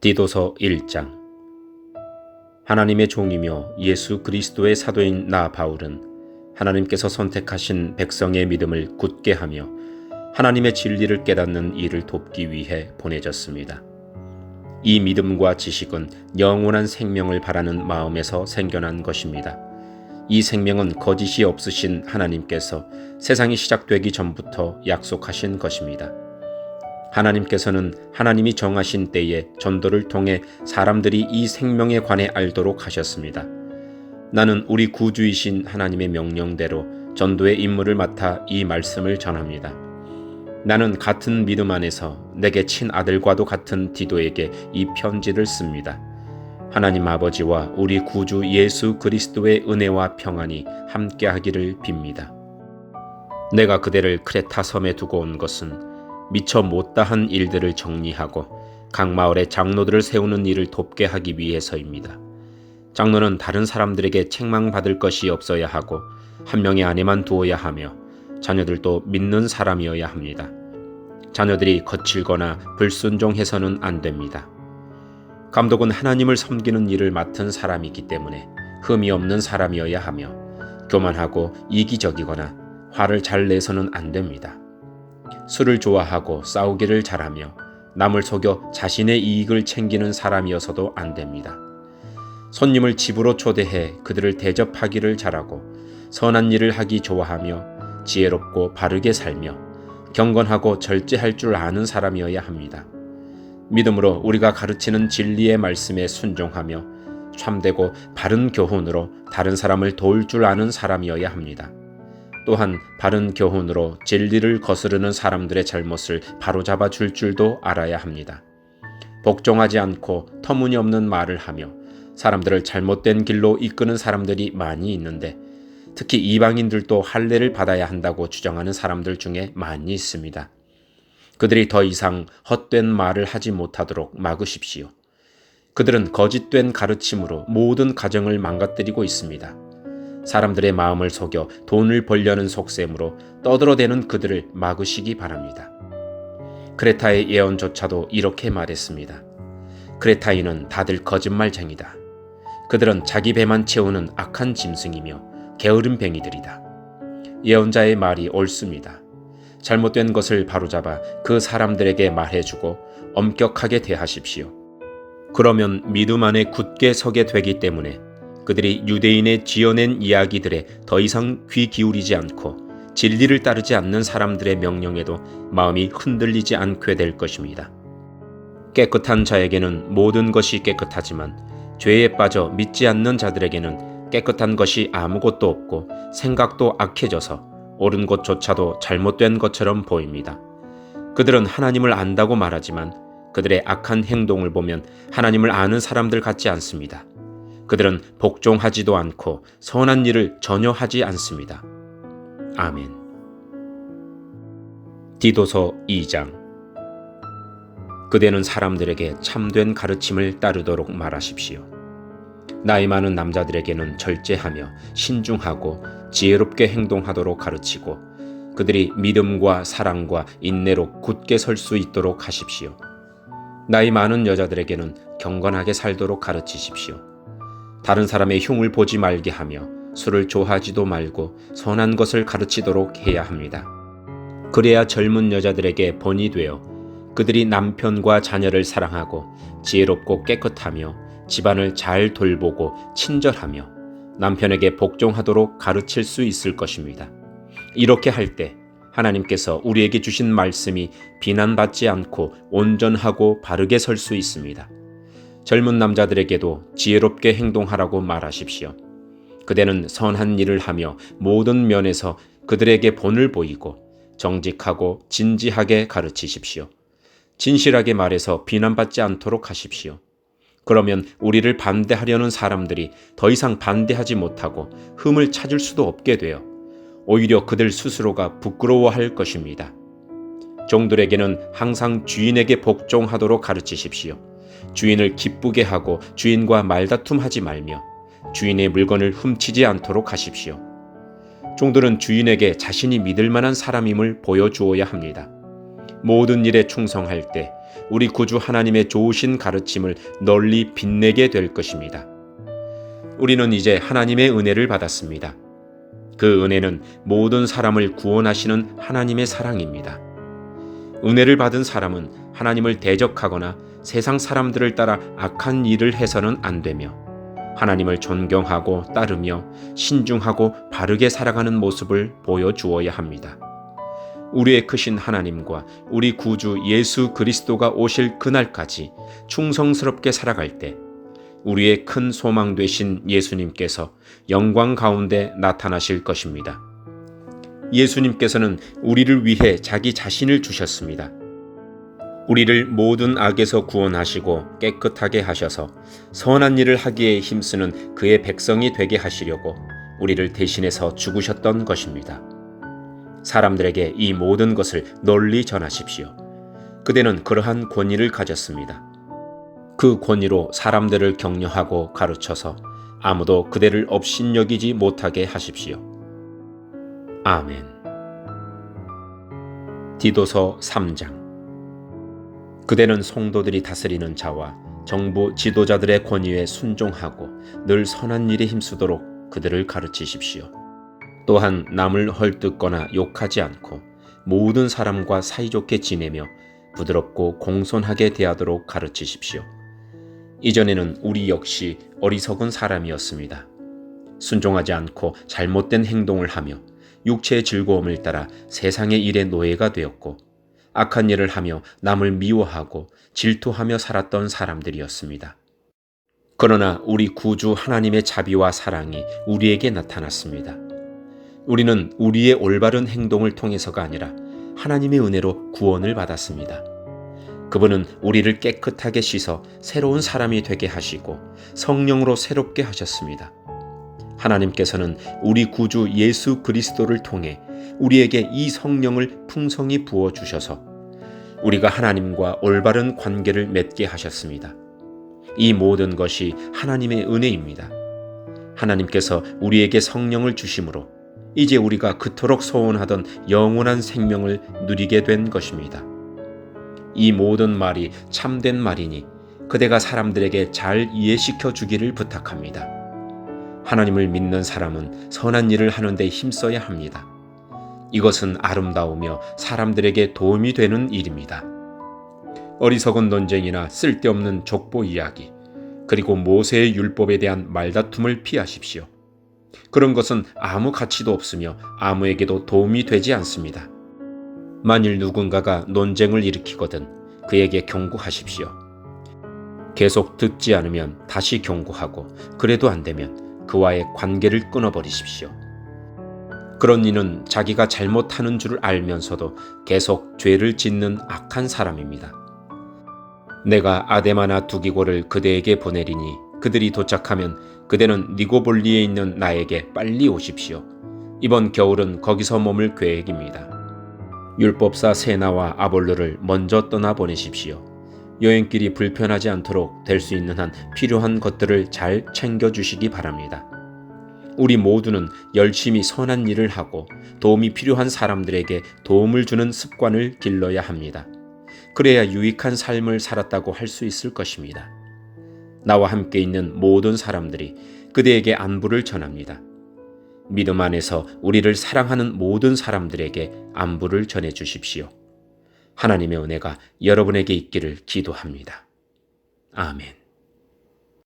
디도서 1장. 하나님의 종이며 예수 그리스도의 사도인 나 바울은 하나님께서 선택하신 백성의 믿음을 굳게 하며 하나님의 진리를 깨닫는 일을 돕기 위해 보내졌습니다. 이 믿음과 지식은 영원한 생명을 바라는 마음에서 생겨난 것입니다. 이 생명은 거짓이 없으신 하나님께서 세상이 시작되기 전부터 약속하신 것입니다. 하나님께서는 하나님이 정하신 때에 전도를 통해 사람들이 이 생명에 관해 알도록 하셨습니다. 나는 우리 구주이신 하나님의 명령대로 전도의 임무를 맡아 이 말씀을 전합니다. 나는 같은 믿음 안에서 내게 친아들과도 같은 디도에게 이 편지를 씁니다. 하나님 아버지와 우리 구주 예수 그리스도의 은혜와 평안이 함께하기를 빕니다. 내가 그대를 크레타 섬에 두고 온 것은 미처 못다한 일들을 정리하고 각 마을에 장로들을 세우는 일을 돕게 하기 위해서입니다. 장로는 다른 사람들에게 책망받을 것이 없어야 하고 한 명의 아내만 두어야 하며 자녀들도 믿는 사람이어야 합니다. 자녀들이 거칠거나 불순종해서는 안 됩니다. 감독은 하나님을 섬기는 일을 맡은 사람이기 때문에 흠이 없는 사람이어야 하며 교만하고 이기적이거나 화를 잘 내서는 안 됩니다. 술을 좋아하고 싸우기를 잘하며 남을 속여 자신의 이익을 챙기는 사람이어서도 안 됩니다. 손님을 집으로 초대해 그들을 대접하기를 잘하고 선한 일을 하기 좋아하며 지혜롭고 바르게 살며 경건하고 절제할 줄 아는 사람이어야 합니다. 믿음으로 우리가 가르치는 진리의 말씀에 순종하며 참되고 바른 교훈으로 다른 사람을 도울 줄 아는 사람이어야 합니다. 또한 바른 교훈으로 진리를 거스르는 사람들의 잘못을 바로잡아 줄 줄도 알아야 합니다. 복종하지 않고 터무니없는 말을 하며 사람들을 잘못된 길로 이끄는 사람들이 많이 있는데 특히 이방인들도 할례를 받아야 한다고 주장하는 사람들 중에 많이 있습니다. 그들이 더 이상 헛된 말을 하지 못하도록 막으십시오. 그들은 거짓된 가르침으로 모든 가정을 망가뜨리고 있습니다. 사람들의 마음을 속여 돈을 벌려는 속셈으로 떠들어대는 그들을 막으시기 바랍니다. 크레타의 예언조차도 이렇게 말했습니다. 크레타인은 다들 거짓말쟁이다. 그들은 자기 배만 채우는 악한 짐승이며 게으름뱅이들이다. 예언자의 말이 옳습니다. 잘못된 것을 바로잡아 그 사람들에게 말해주고 엄격하게 대하십시오. 그러면 믿음 안에 굳게 서게 되기 때문에 그들이 유대인의 지어낸 이야기들에 더 이상 귀 기울이지 않고 진리를 따르지 않는 사람들의 명령에도 마음이 흔들리지 않게 될 것입니다. 깨끗한 자에게는 모든 것이 깨끗하지만 죄에 빠져 믿지 않는 자들에게는 깨끗한 것이 아무것도 없고 생각도 악해져서 옳은 것조차도 잘못된 것처럼 보입니다. 그들은 하나님을 안다고 말하지만 그들의 악한 행동을 보면 하나님을 아는 사람들 같지 않습니다. 그들은 복종하지도 않고 선한 일을 전혀 하지 않습니다. 아멘. 디도서 2장. 그대는 사람들에게 참된 가르침을 따르도록 말하십시오. 나이 많은 남자들에게는 절제하며 신중하고 지혜롭게 행동하도록 가르치고 그들이 믿음과 사랑과 인내로 굳게 설 수 있도록 하십시오. 나이 많은 여자들에게는 경건하게 살도록 가르치십시오. 다른 사람의 흉을 보지 말게 하며 술을 좋아하지도 말고 선한 것을 가르치도록 해야 합니다. 그래야 젊은 여자들에게 본이 되어 그들이 남편과 자녀를 사랑하고 지혜롭고 깨끗하며 집안을 잘 돌보고 친절하며 남편에게 복종하도록 가르칠 수 있을 것입니다. 이렇게 할 때 하나님께서 우리에게 주신 말씀이 비난받지 않고 온전하고 바르게 설 수 있습니다. 젊은 남자들에게도 지혜롭게 행동하라고 말하십시오. 그대는 선한 일을 하며 모든 면에서 그들에게 본을 보이고 정직하고 진지하게 가르치십시오. 진실하게 말해서 비난받지 않도록 하십시오. 그러면 우리를 반대하려는 사람들이 더 이상 반대하지 못하고 흠을 찾을 수도 없게 되어 오히려 그들 스스로가 부끄러워할 것입니다. 종들에게는 항상 주인에게 복종하도록 가르치십시오. 주인을 기쁘게 하고 주인과 말다툼하지 말며 주인의 물건을 훔치지 않도록 하십시오. 종들은 주인에게 자신이 믿을 만한 사람임을 보여주어야 합니다. 모든 일에 충성할 때 우리 구주 하나님의 좋으신 가르침을 널리 빛내게 될 것입니다. 우리는 이제 하나님의 은혜를 받았습니다. 그 은혜는 모든 사람을 구원하시는 하나님의 사랑입니다. 은혜를 받은 사람은 하나님을 대적하거나 세상 사람들을 따라 악한 일을 해서는 안 되며 하나님을 존경하고 따르며 신중하고 바르게 살아가는 모습을 보여주어야 합니다. 우리의 크신 하나님과 우리 구주 예수 그리스도가 오실 그날까지 충성스럽게 살아갈 때 우리의 큰 소망 되신 예수님께서 영광 가운데 나타나실 것입니다. 예수님께서는 우리를 위해 자기 자신을 주셨습니다. 우리를 모든 악에서 구원하시고 깨끗하게 하셔서 선한 일을 하기에 힘쓰는 그의 백성이 되게 하시려고 우리를 대신해서 죽으셨던 것입니다. 사람들에게 이 모든 것을 널리 전하십시오. 그대는 그러한 권위를 가졌습니다. 그 권위로 사람들을 격려하고 가르쳐서 아무도 그대를 업신여기지 못하게 하십시오. 아멘. 디도서 3장. 그대는 성도들이 다스리는 자와 정부 지도자들의 권위에 순종하고 늘 선한 일에 힘쓰도록 그들을 가르치십시오. 또한 남을 헐뜯거나 욕하지 않고 모든 사람과 사이좋게 지내며 부드럽고 공손하게 대하도록 가르치십시오. 이전에는 우리 역시 어리석은 사람이었습니다. 순종하지 않고 잘못된 행동을 하며 육체의 즐거움을 따라 세상의 일의 노예가 되었고 악한 일을 하며 남을 미워하고 질투하며 살았던 사람들이었습니다. 그러나 우리 구주 하나님의 자비와 사랑이 우리에게 나타났습니다. 우리는 우리의 올바른 행동을 통해서가 아니라 하나님의 은혜로 구원을 받았습니다. 그분은 우리를 깨끗하게 씻어 새로운 사람이 되게 하시고 성령으로 새롭게 하셨습니다. 하나님께서는 우리 구주 예수 그리스도를 통해 우리에게 이 성령을 풍성히 부어주셔서 우리가 하나님과 올바른 관계를 맺게 하셨습니다. 이 모든 것이 하나님의 은혜입니다. 하나님께서 우리에게 성령을 주심으로 이제 우리가 그토록 소원하던 영원한 생명을 누리게 된 것입니다. 이 모든 말이 참된 말이니 그대가 사람들에게 잘 이해시켜 주기를 부탁합니다. 하나님을 믿는 사람은 선한 일을 하는 데 힘써야 합니다. 이것은 아름다우며 사람들에게 도움이 되는 일입니다. 어리석은 논쟁이나 쓸데없는 족보 이야기, 그리고 모세의 율법에 대한 말다툼을 피하십시오. 그런 것은 아무 가치도 없으며 아무에게도 도움이 되지 않습니다. 만일 누군가가 논쟁을 일으키거든 그에게 경고하십시오. 계속 듣지 않으면 다시 경고하고 그래도 안 되면 그와의 관계를 끊어버리십시오. 그런 이는 자기가 잘못하는 줄 알면서도 계속 죄를 짓는 악한 사람입니다. 내가 아데마나 두기고를 그대에게 보내리니 그들이 도착하면 그대는 니고볼리에 있는 나에게 빨리 오십시오. 이번 겨울은 거기서 머물 계획입니다. 율법사 세나와 아볼로를 먼저 떠나보내십시오. 여행길이 불편하지 않도록 될 수 있는 한 필요한 것들을 잘 챙겨주시기 바랍니다. 우리 모두는 열심히 선한 일을 하고 도움이 필요한 사람들에게 도움을 주는 습관을 길러야 합니다. 그래야 유익한 삶을 살았다고 할 수 있을 것입니다. 나와 함께 있는 모든 사람들이 그대에게 안부를 전합니다. 믿음 안에서 우리를 사랑하는 모든 사람들에게 안부를 전해 주십시오. 하나님의 은혜가 여러분에게 있기를 기도합니다. 아멘.